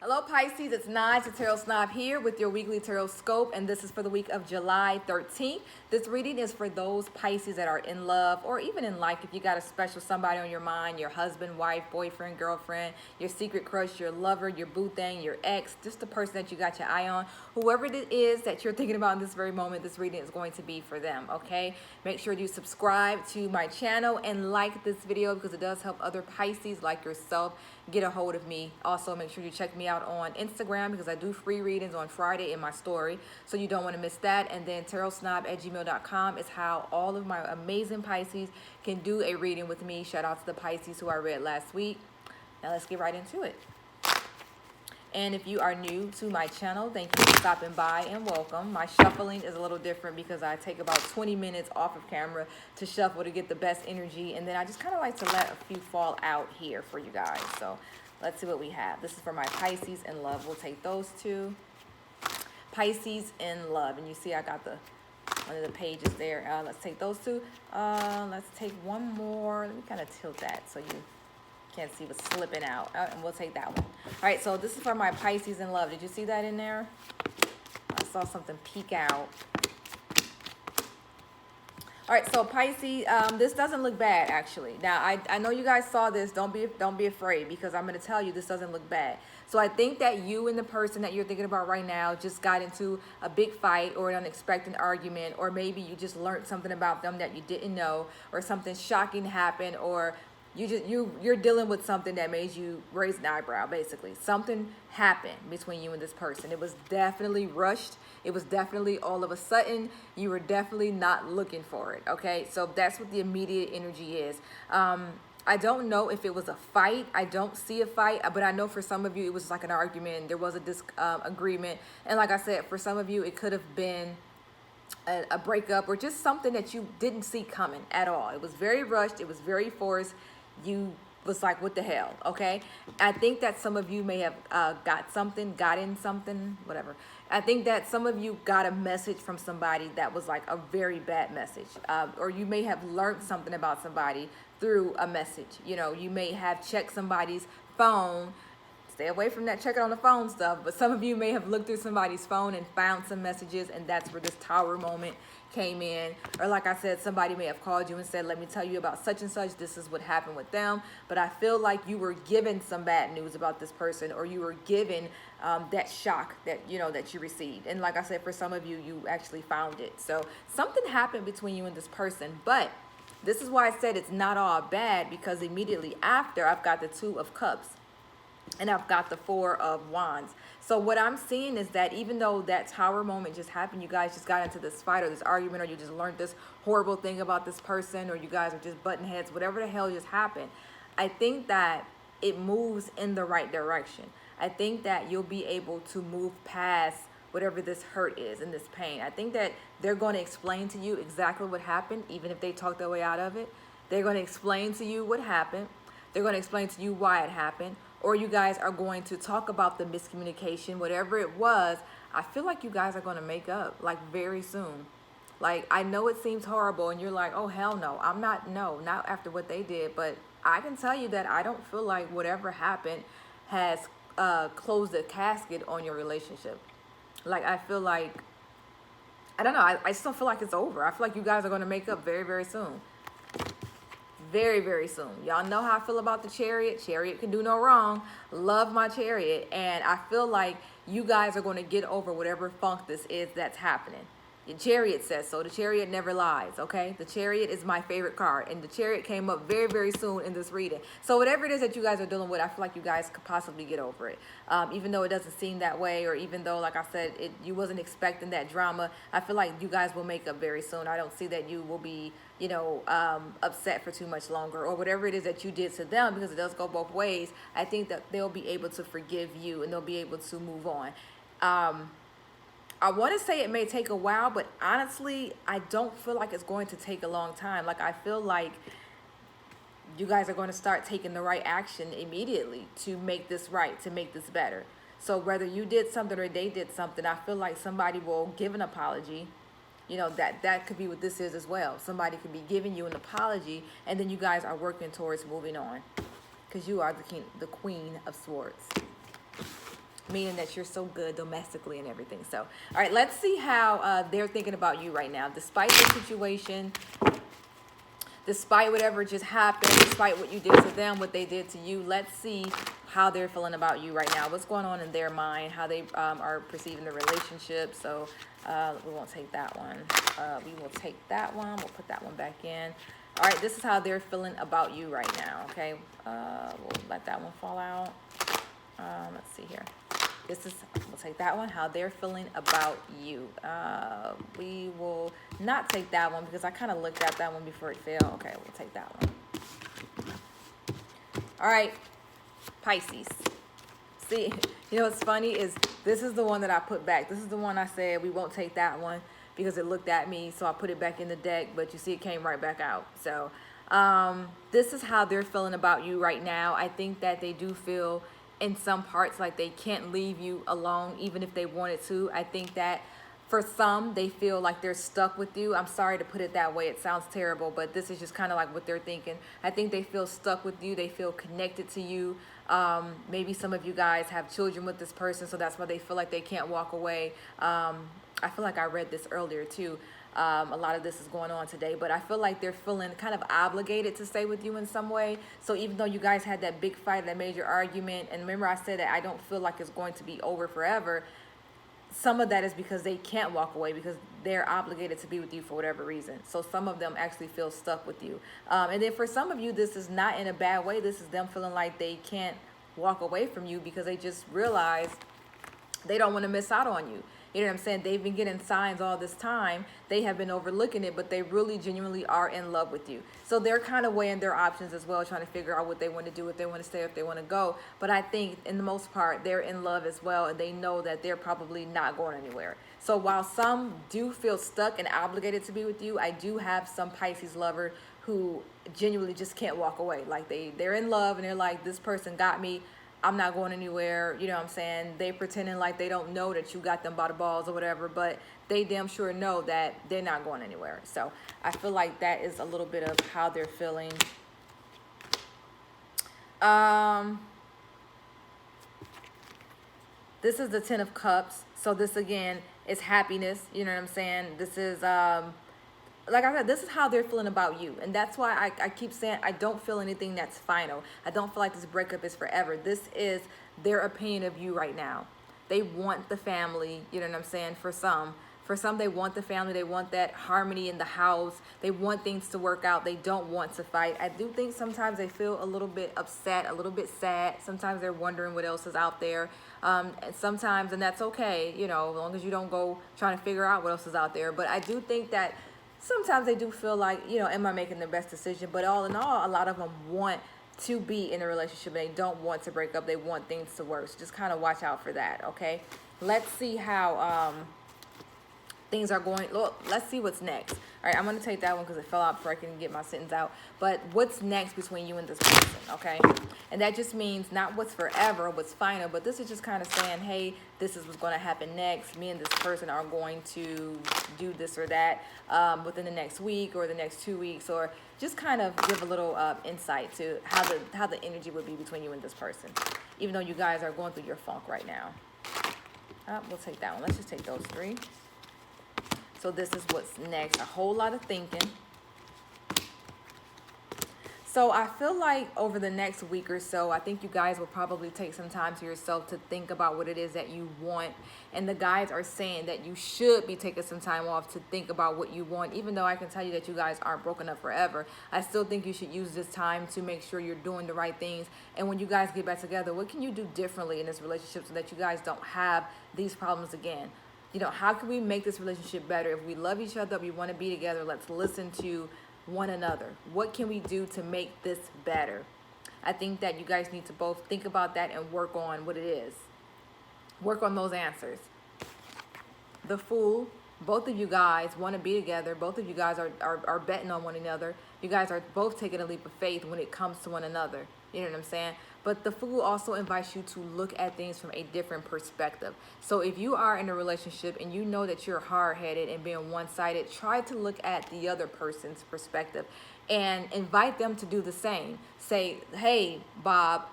Hello Pisces, it's Nige, the Tarot Snob here with your weekly tarot scope, and this is for the week of July 13th. This reading is for those Pisces that are in love or even in life. If you got a special somebody on your mind, your husband, wife, boyfriend, girlfriend, your secret crush, your lover, your boo thing, your ex, just the person that you got your eye on, whoever it is that you're thinking about in this very moment, this reading is going to be for them, okay? Make sure you subscribe to my channel and like this video because it does help other Pisces like yourself get a hold of me. Also, make sure you check me out on Instagram because I do free readings on Friday in my story, so you don't want to miss that. And then tarotsnob@gmail.com is how all of my amazing Pisces can do a reading with me. Shout out to the Pisces who I read last week. Now let's get right into it. And if you are new to my channel, thank you for stopping by and welcome. My shuffling is a little different because I take about 20 minutes off of camera to shuffle to get the best energy. And then I just kind of like to let a few fall out here for you guys. So let's see what we have. This is for my Pisces in love. We'll take those two. Pisces in love. And you see I got one of the pages there. Let's take those two. Let's take one more. Let me kind of tilt that so you can't see what's slipping out, and we'll take that one. All right, so this is for my Pisces in love. Did you see that in there? I saw something peek out. All right, so Pisces, this doesn't look bad actually. Now I know you guys saw this. Don't be afraid because I'm going to tell you this doesn't look bad. So I think that you and the person that you're thinking about right now just got into a big fight or an unexpected argument, or maybe you just learned something about them that you didn't know, or something shocking happened, or you're dealing with something that made you raise an eyebrow. Basically, something happened between you and this person. It was definitely rushed. It was definitely all of a sudden. You were definitely not looking for it. Okay, so that's what the immediate energy is. I don't know if it was a fight. I don't see a fight, but I know for some of you it was like an argument. There was a disagreement, and like I said, for some of you it could have been a breakup or just something that you didn't see coming at all. It was very rushed. It was very forced. You was like, what the hell? Okay. I think that some of you may have got in something, whatever. I think that some of you got a message from somebody that was like a very bad message, or you may have learned something about somebody through a message. You know, you may have checked somebody's phone. Stay away from that checking on the phone stuff, but some of you may have looked through somebody's phone and found some messages, and that's where this tower moment came in. Or like I said, somebody may have called you and said, let me tell you about such and such, this is what happened with them. But I feel like you were given some bad news about this person, or you were given that shock that you received. And like I said, for some of you, you actually found it. So something happened between you and this person, but this is why I said it's not all bad, because immediately after I've got the Two of Cups and I've got the Four of Wands. So what I'm seeing is that even though that tower moment just happened, you guys just got into this fight or this argument, or you just learned this horrible thing about this person, or you guys are just butting heads, whatever the hell just happened, I think that it moves in the right direction. I think that you'll be able to move past whatever this hurt is and this pain. I think that they're going to explain to you exactly what happened, even if they talk their way out of it. They're going to explain to you what happened. They're going to explain to you why it happened. Or you guys are going to talk about the miscommunication, whatever it was. I feel like you guys are going to make up like very soon. Like, I know it seems horrible and you're like, oh, hell no. Not after what they did. But I can tell you that I don't feel like whatever happened has closed the casket on your relationship. Like, I feel like, I don't know. I just don't feel like it's over. I feel like you guys are going to make up very, very soon. Very, very soon. Y'all know how I feel about the Chariot. Chariot can do no wrong. Love my Chariot. And I feel like you guys are going to get over whatever funk this is that's happening. The Chariot says so. The Chariot never lies, okay? The Chariot is my favorite card. And the Chariot came up very, very soon in this reading. So whatever it is that you guys are dealing with, I feel like you guys could possibly get over it. Even though it doesn't seem that way, or even though, like I said, you wasn't expecting that drama, I feel like you guys will make up very soon. I don't see that you will be, upset for too much longer, or whatever it is that you did to them, because it does go both ways. I think that they'll be able to forgive you and they'll be able to move on. I want to say it may take a while, but honestly, I don't feel like it's going to take a long time. Like, I feel like you guys are going to start taking the right action immediately to make this right, to make this better. So whether you did something or they did something, I feel like somebody will give an apology. That could be what this is as well. Somebody could be giving you an apology, and then you guys are working towards moving on, because you are the queen of swords. meaning that you're so good domestically and everything. So, all right, let's see how they're thinking about you right now. Despite the situation, despite whatever just happened, despite what you did to them, what they did to you, let's see how they're feeling about you right now. What's going on in their mind, how they are perceiving the relationship. So we won't take that one. We will take that one. We'll put that one back in. All right, this is how they're feeling about you right now, okay? We'll let that one fall out. Let's see here. We'll take that one, how they're feeling about you. We will not take that one because I kind of looked at that one before it fell. Okay, we'll take that one. All right, Pisces. See, you know what's funny is this is the one that I put back. This is the one I said we won't take that one because it looked at me, so I put it back in the deck, but you see it came right back out. So this is how they're feeling about you right now. I think that they do feel in some parts like they can't leave you alone even if they wanted to. I think that for some, they feel like they're stuck with you. I'm sorry to put it that way. It sounds terrible, but this is just kind of like what they're thinking. I think they feel stuck with you. They feel connected to you. Maybe some of you guys have children with this person, so that's why they feel like they can't walk away. I feel like I read this earlier too. A lot of this is going on today, but I feel like they're feeling kind of obligated to stay with you in some way. So even though you guys had that big fight, that major argument, and remember I said that I don't feel like it's going to be over forever, some of that is because they can't walk away because they're obligated to be with you for whatever reason. So some of them actually feel stuck with you. And then for some of you, this is not in a bad way. This is them feeling like they can't walk away from you because they just realize they don't want to miss out on you. You know what I'm saying? They've been getting signs all this time. They have been overlooking it, but they really genuinely are in love with you. So they're kind of weighing their options as well, trying to figure out what they want to do, if they want to stay, if they want to go. But I think in the most part, they're in love as well, and they know that they're probably not going anywhere. So while some do feel stuck and obligated to be with you, I do have some Pisces lover who genuinely just can't walk away. Like they're in love and they're like, this person got me. I'm not going anywhere, you know what I'm saying? They pretending like they don't know that you got them by the balls or whatever, but they damn sure know that they're not going anywhere. So I feel like that is a little bit of how they're feeling. This is the 10 of Cups. So this again is happiness, you know what I'm saying? This is like I said, this is how they're feeling about you. And that's why I keep saying I don't feel anything that's final. I don't feel like this breakup is forever. This is their opinion of you right now. They want the family, you know what I'm saying, for some. For some, they want the family. They want that harmony in the house. They want things to work out. They don't want to fight. I do think sometimes they feel a little bit upset, a little bit sad. Sometimes they're wondering what else is out there. And sometimes, and that's okay, you know, as long as you don't go trying to figure out what else is out there. But I do think that sometimes they do feel like, you know, am I making the best decision? But all in all, a lot of them want to be in a relationship. They don't want to break up. They want things to work. So just kind of watch out for that, okay? Let's see how things are going. Look, let's see what's next. All right, I'm going to take that one because it fell out before I can get my sentence out. But what's next between you and this person, okay? And that just means not what's forever, what's final, but this is just kind of saying, hey, this is what's going to happen next. Me and this person are going to do this or that within the next week or the next 2 weeks, or just kind of give a little insight to how the energy would be between you and this person, even though you guys are going through your funk right now. We'll take that one. Let's just take those three. So this is what's next. A whole lot of thinking. So I feel like over the next week or so, I think you guys will probably take some time to yourself to think about what it is that you want. And the guys are saying that you should be taking some time off to think about what you want. Even though I can tell you that you guys aren't broken up forever, I still think you should use this time to make sure you're doing the right things. And when you guys get back together, what can you do differently in this relationship so that you guys don't have these problems again? You know, how can we make this relationship better? If we love each other, we want to be together, let's listen to one another. What can we do to make this better? I think that you guys need to both think about that and work on what it is. Work on those answers. The Fool, both of you guys want to be together. Both of you guys are betting on one another. You guys are both taking a leap of faith when it comes to one another. You know what I'm saying? But the Fool also invites you to look at things from a different perspective. So if you are in a relationship and you know that you're hard-headed and being one-sided, try to look at the other person's perspective and invite them to do the same. Say, hey, Bob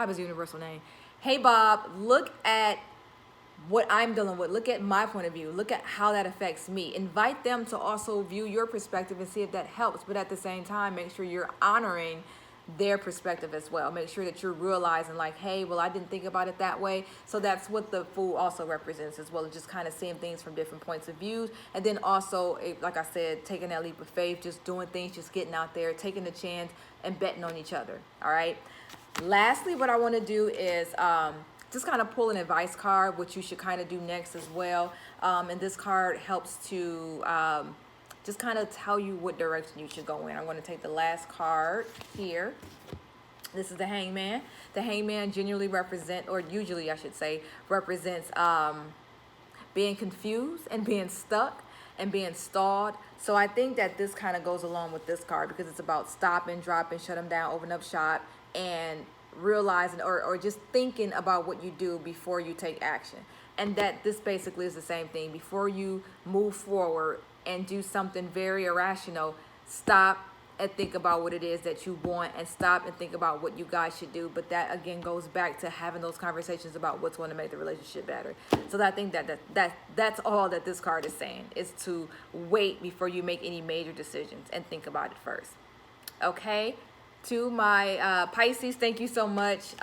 is a universal name. hey Bob, look at what I'm dealing with. Look at my point of view. Look at how that affects me. Invite them to also view your perspective and see if that helps. But at the same time, make sure you're honoring their perspective as well. Make sure that you're realizing like, hey, well, I didn't think about it that way. So that's what the Fool also represents as well. Just kind of seeing things from different points of view. And then also, like I said, taking that leap of faith, just doing things, just getting out there, taking the chance and betting on each other. All right. Lastly, what I want to do is just kind of pull an advice card, which you should kind of do next as well. And this card helps to just kind of tell you what direction you should go in. I'm going to take the last card here. This is the Hangman. The Hangman generally represent, or usually I should say, represents being confused and being stuck and being stalled. So I think that this kind of goes along with this card because it's about stopping, dropping, shut them down, open up shop, and realizing or just thinking about what you do before you take action. And that this basically is the same thing. Before you move forward and do something very irrational, stop and think about what it is that you want, and stop and think about what you guys should do. But that again goes back to having those conversations about what's going to make the relationship better. So I think that's all that this card is saying, is to wait before you make any major decisions and think about it first. Okay, to my Pisces, thank you so much.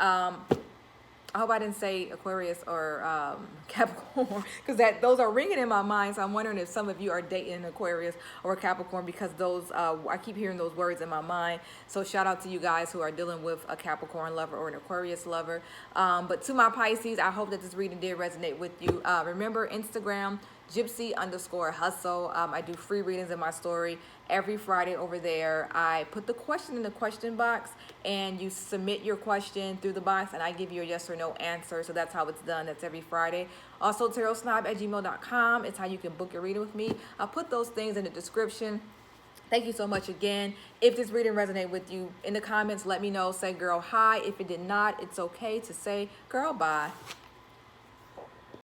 I hope I didn't say Aquarius or Capricorn, because those are ringing in my mind. So I'm wondering if some of you are dating an Aquarius or a Capricorn, because those I keep hearing those words in my mind. So shout out to you guys who are dealing with a Capricorn lover or an Aquarius lover. But to my Pisces, I hope that this reading did resonate with you. Remember Instagram, Gypsy_hustle. I do free readings in my story every Friday over there. I put the question in the question box, and you submit your question through the box, and I give you a yes or no answer. So that's how it's done. That's every Friday. Also, tarotsnob@gmail.com. It's how you can book your reading with me. I'll put those things in the description. Thank you so much again. If this reading resonated with you, in the comments, let me know. Say, girl, hi. If it did not, it's okay to say, girl, bye.